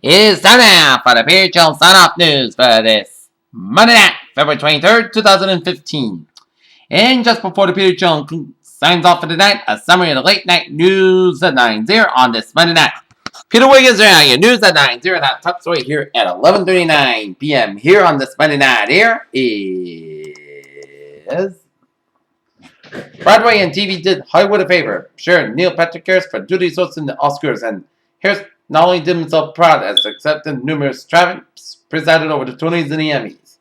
It is time now for the PHL sign-off news for this Monday night, February 23rd, 2015. And just before the PHL signs off for the night, a summary of the late night news at 9:00 on this Monday night. Peter Wiggins here, your news at 9:00. That top story here at 11:39 p.m. here on this Monday night. Here is Broadway and TV did Hollywood a favor. Sure, Neil Patrick Harris for duty hosting the Oscars, and Harris not only did himself proud as accepted numerous triumphs presided over the Tonys and the Emmys.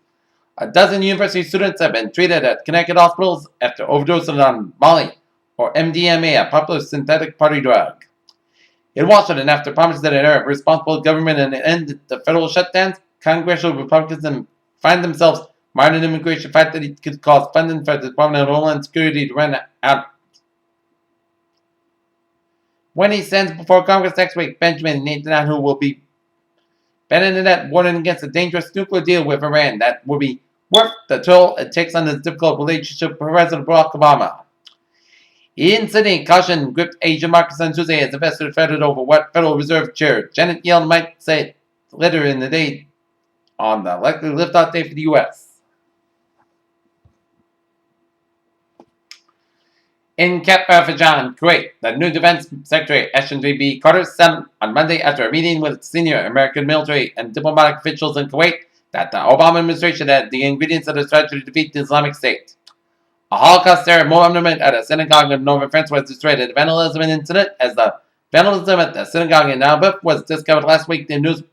A dozen university students have been treated at Connecticut hospitals after overdosing on Molly, or MDMA, a popular synthetic party drug. In Washington, after promises that are responsible government and end the federal shutdowns, congressional Republicans find themselves mired in immigration fact that it could cause funding for the Department of Homeland Security to run out. When he stands before Congress next week, Benjamin Netanyahu will be Benedict warning against a dangerous nuclear deal with Iran that will be worth the toll it takes on his difficult relationship with President Barack Obama. In Sydney, caution gripped Asian markets on Tuesday as investors fretted over what Federal Reserve Chair Janet Yellen might say later in the day on the likely liftoff day for the U.S. In Azerbaijan, Kuwait, the new Defense Secretary Ashton B. Carter said on Monday after a meeting with senior American military and diplomatic officials in Kuwait that the Obama administration had the ingredients of the strategy to defeat the Islamic State. A Holocaust-era monument at a synagogue in northern France was destroyed at a vandalism incident as the vandalism at the synagogue in Albert was discovered last week in news.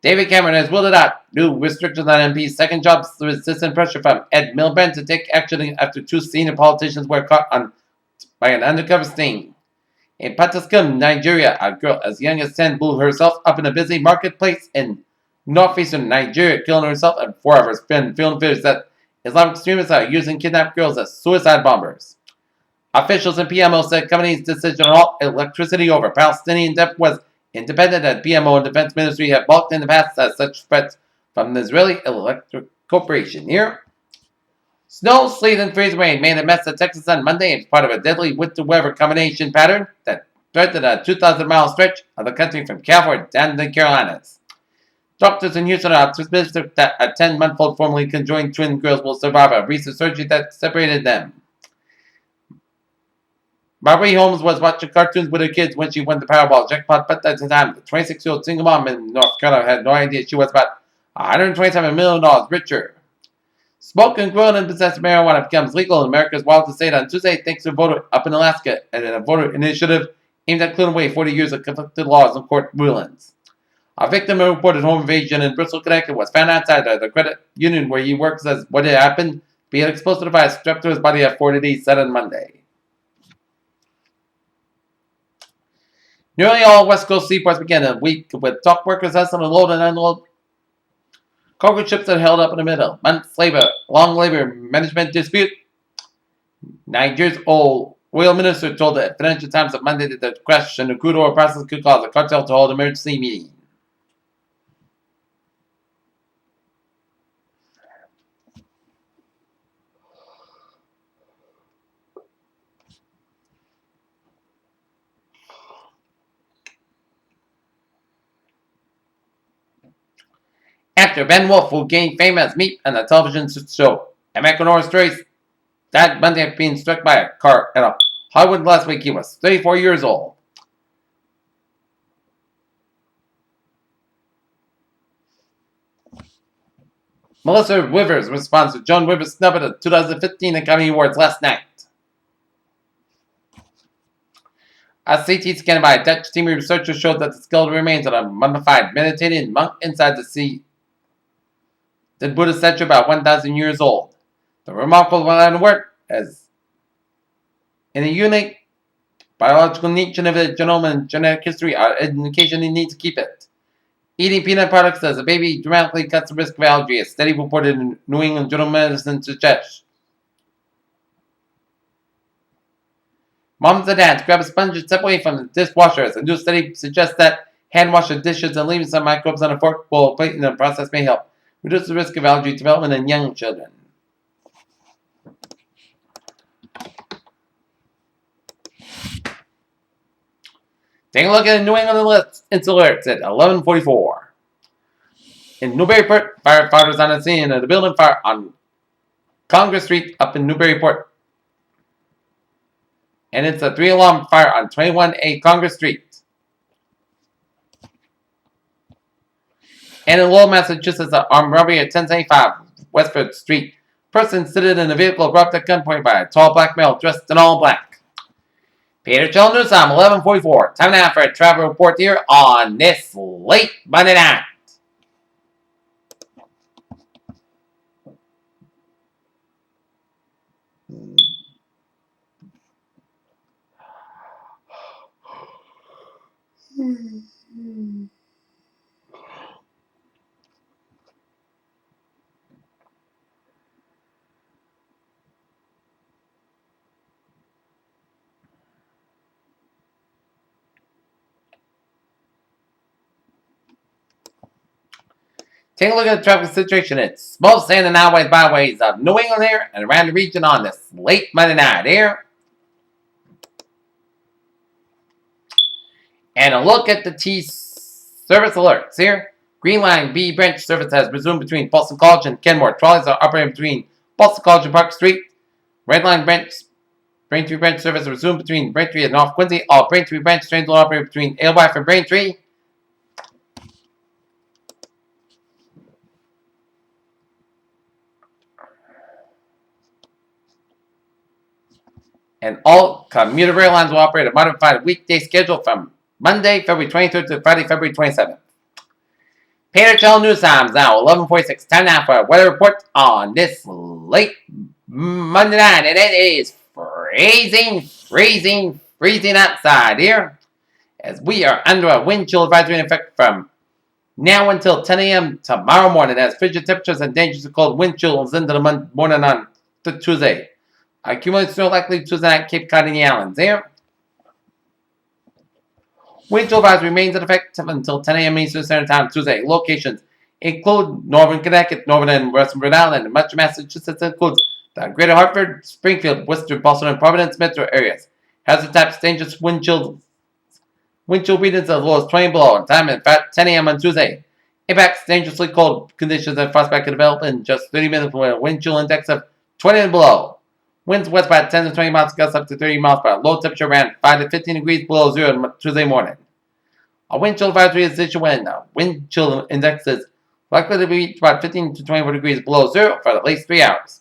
David Cameron has ruled it out. New restrictions on MPs' second jobs resistant pressure from Ed Miliband to take action after two senior politicians were caught by an undercover sting. In Pataskum, Nigeria, a girl as young as 10 blew herself up in a busy marketplace in northeastern Nigeria, killing herself, and 4 of her friends feeling fears that Islamic extremists are using kidnapped girls as suicide bombers. Officials in PMO said company's decision to halt electricity over Palestinian debt was independent, and PMO and Defense Ministry have balked in the past at such threats from the Israeli Electric Corporation. Here, snow, sleet, and freezing rain made a mess of Texas on Monday as part of a deadly winter-weather combination pattern that threatened a 2,000-mile stretch of the country from California down to the Carolinas. Doctors in Houston are optimistic that a 10-month-old formerly conjoined twin girls will survive a recent surgery that separated them. Barbara Holmes was watching cartoons with her kids when she won the Powerball jackpot, but at the time, the 26-year-old single mom in North Carolina had no idea she was about $127 million richer. Smoking, growing, and possessing marijuana becomes legal in America's wildest state on Tuesday thanks to a voter up in Alaska and a voter initiative aimed at clearing away 40 years of conflicted laws and court rulings. A victim of reported home invasion in Bristol, Connecticut was found outside the credit union where he works as what had happened. He had explosive device strapped to his body at 40 days, said on Monday. Nearly all West Coast seaports began a week with dock workers hustling to load and unload cargo ships that held up in the middle. Months later, long labor management dispute. Nigeria's oil minister told the Financial Times on Monday that the crash in the crude oil process could cause the cartel to hold an emergency meeting. Actor Ben Wolf, who gained fame as Meat on the television show American Horror Stories, died Monday after being struck by a car at Hollywood last week. He was 34 years old. Melissa Rivers responds to Joan Rivers' snub at the 2015 Academy Awards last night. A CT scan by a Dutch team of researchers showed that the skeletal remains of a mummified meditating monk inside the sea. The Buddha statue about 1,000 years old. The remarkable line of work as in a unique biological niche of the genome and genetic history are an indication you need to keep it. Eating peanut products as a baby dramatically cuts the risk of allergy, a study reported in New England Journal of Medicine suggests. Moms and dads, grab a sponge and step away from the dishwasher, as a new study suggests that hand wash the dishes and leaving some microbes on a fork, bowl, plate in the process may help reduce the risk of allergy development in young children. Take a look at the New England alerts at 11:44. In Newburyport, firefighters on the scene of the building fire on Congress Street up in Newburyport. And it's a 3-alarm fire on 21A Congress Street. And in Lowell, Massachusetts, an armed robbery at 1075 Westford Street. Person seated in a vehicle robbed at gunpoint by a tall black male dressed in all black. Peter Chell News Time, 11:44. Time now for a travel report here on this late Monday night. Take a look at the traffic situation. It's small sand and highways, byways of New England here and around the region on this late Monday night here. And a look at the T service alerts here. Green Line B branch service has resumed between Boston College and Kenmore. Trolleys are operating between Boston College and Park Street. Red Line Braintree branch service resumed between Braintree and North Quincy. All Braintree branch trains will operate between Alewife and Braintree. And all commuter rail lines will operate a modified weekday schedule from Monday, February 23rd to Friday, February 27th. Peter Chell News Times now, 11:46. Time now for a weather report on this late Monday night. And it is freezing outside here. As we are under a wind chill advisory in effect from now until 10 a.m. tomorrow morning. As frigid temperatures and dangerously cold wind chills into the morning on Tuesday. Accumulated snow likely Tuesday night, Cape Cod and the Islands here. Wind chill advisory remains in effect until 10 a.m. Eastern Standard Time Tuesday. Locations include northern Connecticut, northern and western Rhode Island, and much of Massachusetts includes the greater Hartford, Springfield, Worcester, Boston, and Providence metro areas. Hazard types dangerous wind chill readings as low as 20 below, and time at 10 a.m. on Tuesday. Impacts dangerously cold conditions and frostbite can develop in just 30 minutes with a wind chill index of 20 and below. Winds west by 10 to 20 miles, gusts up to 30 miles per hour. Low temperature around 5 to 15 degrees below zero on Tuesday morning. A wind chill advisory is issued when the wind chill index is likely to reach about 15 to 24 degrees below zero for at least 3 hours.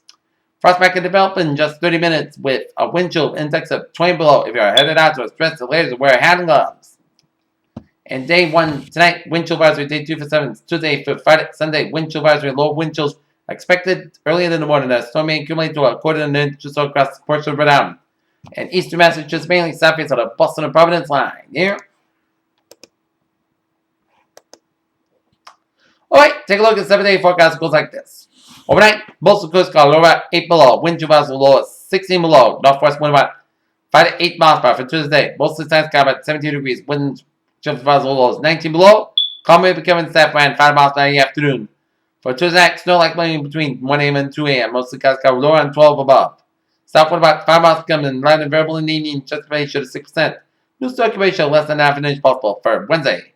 Frostbite can develop in just 30 minutes with a wind chill index of 20 below if you are headed out to a dress the layers and wear a hat and gloves. And day 1 tonight, wind chill advisory. Day 2 for 7, Tuesday for Friday, Sunday, wind chill advisory. Low wind chills expected earlier in the morning. As storm may accumulate to a quarter of an inch or so across the portion of Rhode Island. And eastern Massachusetts, mainly southeast of the Boston and Providence line. Here. Alright, take a look at 7-day forecast. It goes like this. Overnight, most of the coast got low about 8 below. Wind chill advisory low at 16 below. Northwest wind about 5 to 8 miles per hour for Tuesday. Most of the times got about 17 degrees. Wind chill advisory low is 19 below. Calm may become in staff around 5 miles per hour in the afternoon. For Tuesday night, snow likely between 1 a.m. and 2 a.m. Most of the skies cover lower and 12 above. South wind about 5 miles come in light and variable in the evening. Precipitation of 6%. New snow accumulation less than half an inch possible for Wednesday.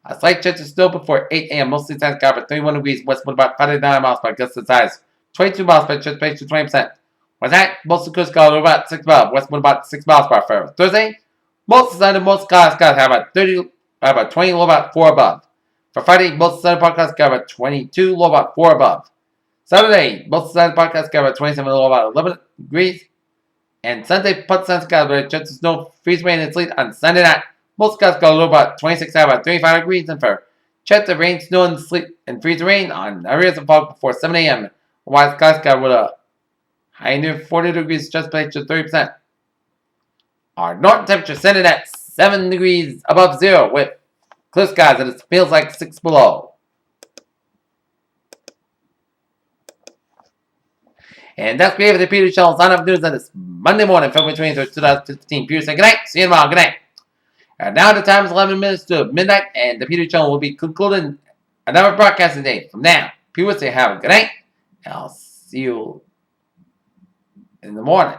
A slight chance of snow before 8 a.m. Most of the times cover 31 degrees. West wind about 5 to 9 miles per gust as high as 22 miles per precipitation 20%. Wednesday night, most of the coast cover about 6 above. West wind about 6 miles per hour for Thursday. Most of the Sunday, most skies have about 20, low about 4 above. For Friday, most of the Sunday podcast got about 22, low about 4 above. Saturday, most of the Sunday podcast got about 27, low about 11 degrees. And Sunday, put Sunday skies with a chance of snow, freeze, rain, and sleet on Sunday night. Most skies got low about 26, high about 35 degrees. And for chance of rain, snow, and sleet, and freeze rain on areas of fog before 7 a.m. While skies got with a high near 40 degrees, just place to 30%. Our north temperature set it at 7 degrees above zero with clear skies, and it feels like 6 below. And that's great for the Peter Chell sign up news on this Monday morning, February 23rd, 2015. Peter saying good night. See you tomorrow. Good night. And now the time is 11 minutes to midnight, and the Peter Chell will be concluding another broadcasting day from now. Peter will say have a good night, and I'll see you in the morning.